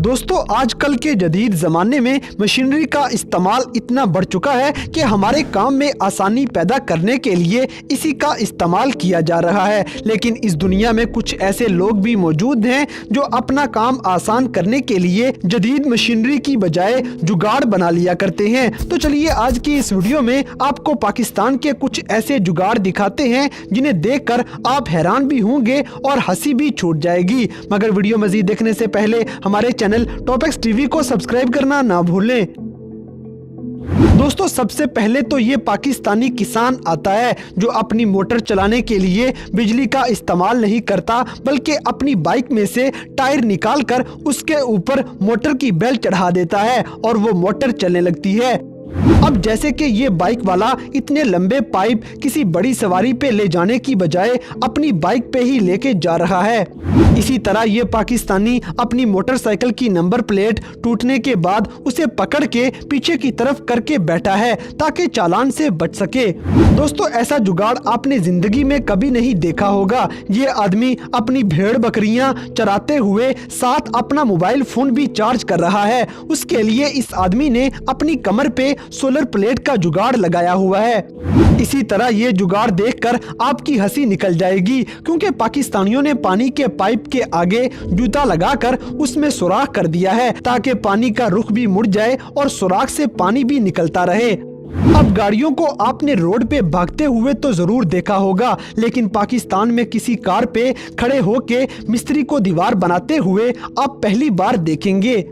दोस्तों आजकल के जदीद ज़माने में मशीनरी का इस्तेमाल इतना बढ़ चुका है कि हमारे काम में आसानी पैदा करने के लिए इसी का इस्तेमाल किया जा रहा है। लेकिन इस दुनिया में कुछ ऐसे लोग भी मौजूद हैं जो अपना काम आसान करने के लिए जदीद मशीनरी की बजाय जुगाड़ बना लिया करते हैं। तो चलिए आज की इस वीडियो में आपको पाकिस्तान के कुछ ऐसे जुगाड़ दिखाते हैं जिन्हें देखकर आप हैरान भी होंगे और हंसी भी छूट जाएगी। मगर वीडियो मजीद देखने से पहले हमारे चैनल टॉपएक्स टीवी को सब्सक्राइब करना ना भूलें। दोस्तों सबसे पहले तो ये पाकिस्तानी किसान आता है जो अपनी मोटर चलाने के लिए बिजली का इस्तेमाल नहीं करता, बल्कि अपनी बाइक में से टायर निकालकर उसके ऊपर मोटर की बेल्ट चढ़ा देता है और वो मोटर चलने लगती है। अब जैसे कि ये बाइक वाला इतने लंबे पाइप किसी बड़ी सवारी पे ले जाने की बजाय अपनी बाइक पे ही लेके जा रहा है। इसी तरह ये पाकिस्तानी अपनी मोटरसाइकिल की नंबर प्लेट टूटने के बाद उसे पकड़ के पीछे की तरफ करके बैठा है ताकि चालान से बच सके। दोस्तों ऐसा जुगाड़ आपने जिंदगी में कभी नहीं देखा होगा। ये आदमी अपनी भेड़ बकरियां चराते हुए साथ अपना मोबाइल फोन भी चार्ज कर रहा है। उसके लिए इस आदमी ने अपनी कमर पे सोलर प्लेट का जुगाड़ लगाया हुआ है। इसी तरह ये जुगाड़ देखकर आपकी हंसी निकल जाएगी, क्योंकि पाकिस्तानियों ने पानी के पाइप के आगे जूता लगाकर उसमें सुराख कर दिया है ताकि पानी का रुख भी मुड़ जाए और सुराख से पानी भी निकलता रहे। अब गाड़ियों को आपने रोड पे भागते हुए तो जरूर देखा होगा, लेकिन पाकिस्तान में किसी कार पे खड़े होके मिस्त्री को दीवार बनाते हुए आप पहली बार देखेंगे।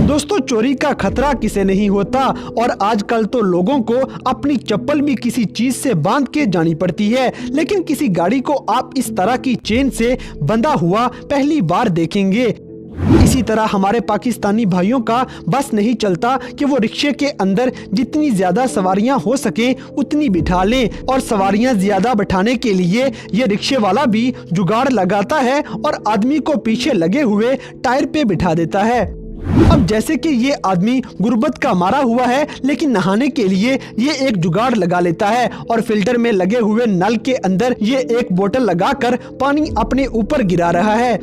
दोस्तों चोरी का खतरा किसे नहीं होता, और आजकल तो लोगों को अपनी चप्पल भी किसी चीज से बांध के जानी पड़ती है, लेकिन किसी गाड़ी को आप इस तरह की चेन से बंधा हुआ पहली बार देखेंगे। इसी तरह हमारे पाकिस्तानी भाइयों का बस नहीं चलता कि वो रिक्शे के अंदर जितनी ज्यादा सवारियां हो सके उतनी बिठा लें, और सवारियां ज्यादा बिठाने के लिए ये रिक्शे वाला भी जुगाड़ लगाता है और आदमी को पीछे लगे हुए टायर पे बिठा देता है। अब जैसे कि ये आदमी गुर्बत का मारा हुआ है, लेकिन नहाने के लिए ये एक जुगाड़ लगा लेता है और फिल्टर में लगे हुए नल के अंदर ये एक बोतल लगाकर पानी अपने ऊपर गिरा रहा है।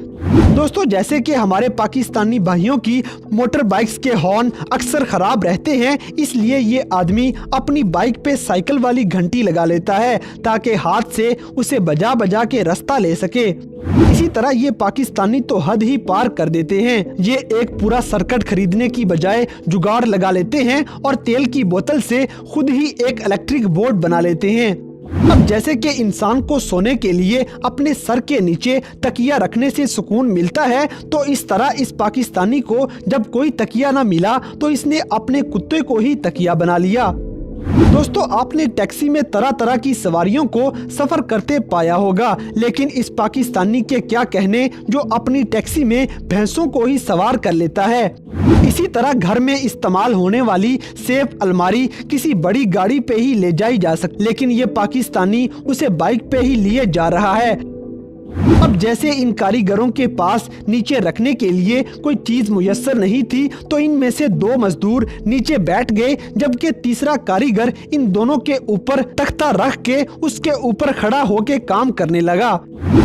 दोस्तों जैसे कि हमारे पाकिस्तानी भाइयों की मोटर बाइक्स के हॉर्न अक्सर खराब रहते हैं, इसलिए ये आदमी अपनी बाइक पे साइकिल वाली घंटी लगा लेता है ताकि हाथ से उसे बजा बजा के रास्ता ले सके। इसी तरह ये पाकिस्तानी तो हद ही पार कर देते हैं। ये एक पूरा सर्किट खरीदने की बजाय जुगाड़ लगा लेते हैं और तेल की बोतल से खुद ही एक इलेक्ट्रिक बोर्ड बना लेते हैं। अब जैसे कि इंसान को सोने के लिए अपने सर के नीचे तकिया रखने से सुकून मिलता है, तो इस तरह इस पाकिस्तानी को जब कोई तकिया ना मिला तो इसने अपने कुत्ते को ही तकिया बना लिया। दोस्तों आपने टैक्सी में तरह तरह की सवारियों को सफर करते पाया होगा, लेकिन इस पाकिस्तानी के क्या कहने जो अपनी टैक्सी में भैंसों को ही सवार कर लेता है। इसी तरह घर में इस्तेमाल होने वाली सेफ अलमारी किसी बड़ी गाड़ी पे ही ले जाई जा सकती, लेकिन ये पाकिस्तानी उसे बाइक पे ही लिए जा रहा है। अब जैसे इन कारीगरों के पास नीचे रखने के लिए कोई चीज मुयस्सर नहीं थी, तो इनमें से दो मजदूर नीचे बैठ गए, जबकि तीसरा कारीगर इन दोनों के ऊपर तख्ता रख के उसके ऊपर खड़ा होके काम करने लगा।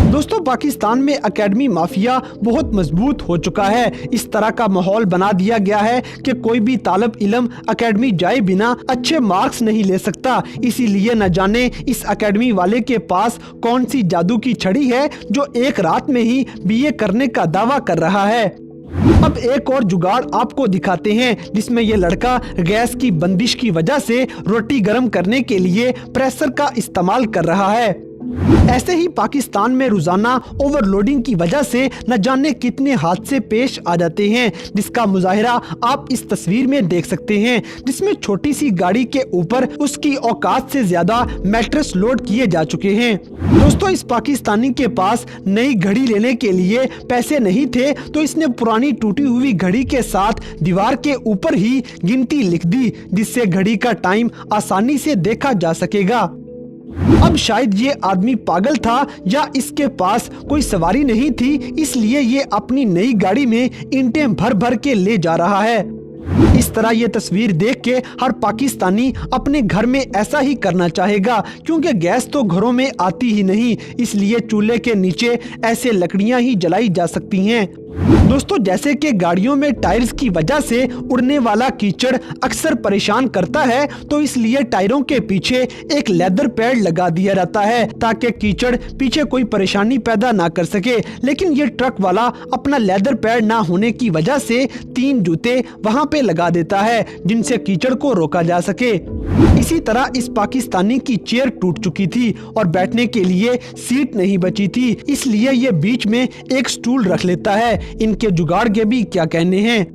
दोस्तों पाकिस्तान में एकेडमी माफिया बहुत मजबूत हो चुका है। इस तरह का माहौल बना दिया गया है कि कोई भी तालिब इल्म एकेडमी जाए बिना अच्छे मार्क्स नहीं ले सकता। इसीलिए न जाने इस एकेडमी वाले के पास कौन सी जादू की छड़ी है जो एक रात में ही बीए करने का दावा कर रहा है। अब एक और जुगाड़ आपको दिखाते हैं जिसमें ये लड़का गैस की बंदिश की वजह से रोटी गर्म करने के लिए प्रेशर का इस्तेमाल कर रहा है। ऐसे ही पाकिस्तान में रोजाना ओवरलोडिंग की वजह से न जाने कितने हादसे पेश आ जाते हैं, जिसका मुजाहिरा आप इस तस्वीर में देख सकते हैं, जिसमें छोटी सी गाड़ी के ऊपर उसकी औकात से ज्यादा मैट्रेस लोड किए जा चुके हैं। दोस्तों इस पाकिस्तानी के पास नई घड़ी लेने के लिए पैसे नहीं थे, तो इसने पुरानी टूटी हुई घड़ी के साथ दीवार के ऊपर ही गिनती लिख दी, जिससे घड़ी का टाइम आसानी से देखा जा सकेगा। अब शायद ये आदमी पागल था या इसके पास कोई सवारी नहीं थी, इसलिए ये अपनी नई गाड़ी में ईंटें भर भर के ले जा रहा है। इस तरह ये तस्वीर देख के हर पाकिस्तानी अपने घर में ऐसा ही करना चाहेगा, क्योंकि गैस तो घरों में आती ही नहीं, इसलिए चूल्हे के नीचे ऐसे लकड़ियां ही जलाई जा सकती हैं। दोस्तों, जैसे कि गाड़ियों में टायर्स की वजह से उड़ने वाला कीचड़ अक्सर परेशान करता है, तो इसलिए टायरों के पीछे एक लेदर पैड लगा दिया जाता है ताकि कीचड़ पीछे कोई परेशानी पैदा ना कर सके। लेकिन ये ट्रक वाला अपना लेदर पैड ना होने की वजह से 3 जूते वहां पे लगा देता है जिनसे कीचड़ को रोका जा सके। इसी तरह इस पाकिस्तानी की चेयर टूट चुकी थी और बैठने के लिए सीट नहीं बची थी, इसलिए ये बीच में एक स्टूल रख लेता है। इनके जुगाड़ के भी क्या कहने हैं।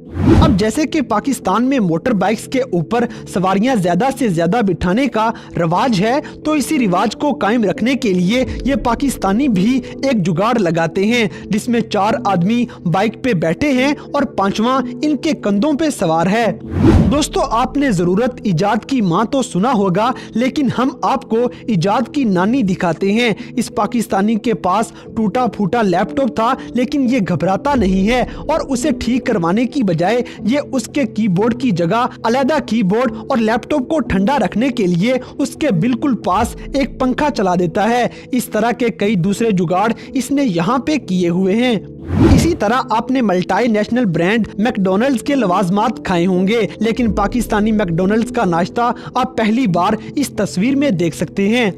अब जैसे कि पाकिस्तान में मोटर बाइक्स के ऊपर सवारियां ज्यादा से ज्यादा बिठाने का रिवाज है, तो इसी रिवाज को कायम रखने के लिए ये पाकिस्तानी भी एक जुगाड़ लगाते हैं जिसमें 4 आदमी बाइक पे बैठे हैं और 5वां इनके कंधों पे सवार है। दोस्तों, आपने जरूरत इजाद की माँ तो सुना होगा, लेकिन हम आपको इजाद की नानी दिखाते हैं। इस पाकिस्तानी के पास टूटा फूटा लैपटॉप था, लेकिन ये घबराता नहीं है और उसे ठीक करवाने की बजाय ये उसके कीबोर्ड की जगह अलग कीबोर्ड और लैपटॉप को ठंडा रखने के लिए उसके बिल्कुल पास एक पंखा चला देता है। इस तरह के कई दूसरे जुगाड़ इसने यहाँ पे किए हुए हैं। इसी तरह आपने मल्टी नेशनल ब्रांड मैकडॉनल्ड्स के लवाजमात खाए होंगे, लेकिन पाकिस्तानी मैकडॉनल्ड्स का नाश्ता आप पहली बार इस तस्वीर में देख सकते हैं।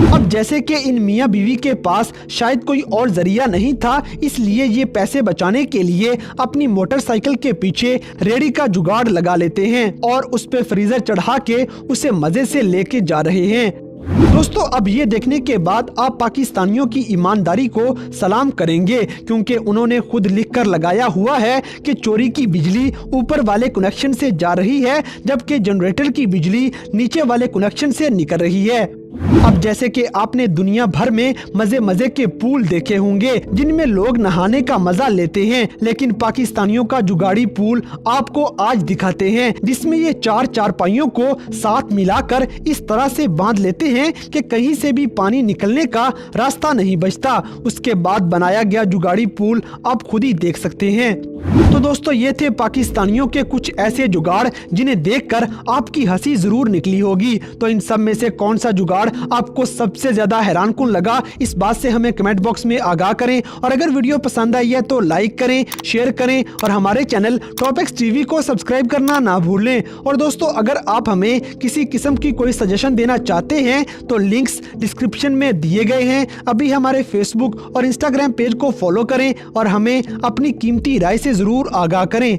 अब जैसे कि इन मियां बीवी के पास शायद कोई और जरिया नहीं था, इसलिए ये पैसे बचाने के लिए अपनी मोटरसाइकिल के पीछे रेड़ी का जुगाड़ लगा लेते हैं और उस पे फ्रीजर चढ़ा के उसे मजे से लेके जा रहे हैं। दोस्तों, अब ये देखने के बाद आप पाकिस्तानियों की ईमानदारी को सलाम करेंगे, क्योंकि उन्होंने खुद लिख कर लगाया हुआ है कि चोरी की बिजली ऊपर वाले कनेक्शन से जा रही है, जबकि जनरेटर की बिजली नीचे वाले कनेक्शन से निकल रही है। अब जैसे कि आपने दुनिया भर में मजे मजे के पूल देखे होंगे जिनमें लोग नहाने का मजा लेते हैं, लेकिन पाकिस्तानियों का जुगाड़ी पूल आपको आज दिखाते हैं जिसमें ये 4 चारपाइयों को साथ मिलाकर इस तरह से बांध लेते हैं कि कहीं से भी पानी निकलने का रास्ता नहीं बचता। उसके बाद बनाया गया जुगाड़ी पूल आप खुद ही देख सकते हैं। तो दोस्तों, ये थे पाकिस्तानियों के कुछ ऐसे जुगाड़ जिन्हें देखकर आपकी हंसी जरूर निकली होगी। तो इन सब में से कौन सा जुगाड़ आपको सबसे ज्यादा हैरानकुन लगा, इस बात से हमें कमेंट बॉक्स में आगाह करें। और अगर वीडियो पसंद आई है तो लाइक करें, शेयर करें और हमारे चैनल टॉपिक्स टीवी को सब्सक्राइब करना ना भूलें। और दोस्तों, अगर आप हमें किसी किस्म की कोई सजेशन देना चाहते हैं तो लिंक्स डिस्क्रिप्शन में दिए गए हैं। अभी हमारे फेसबुक और इंस्टाग्राम पेज को फॉलो करें और हमें अपनी कीमती राय से जरूर आगाह करें।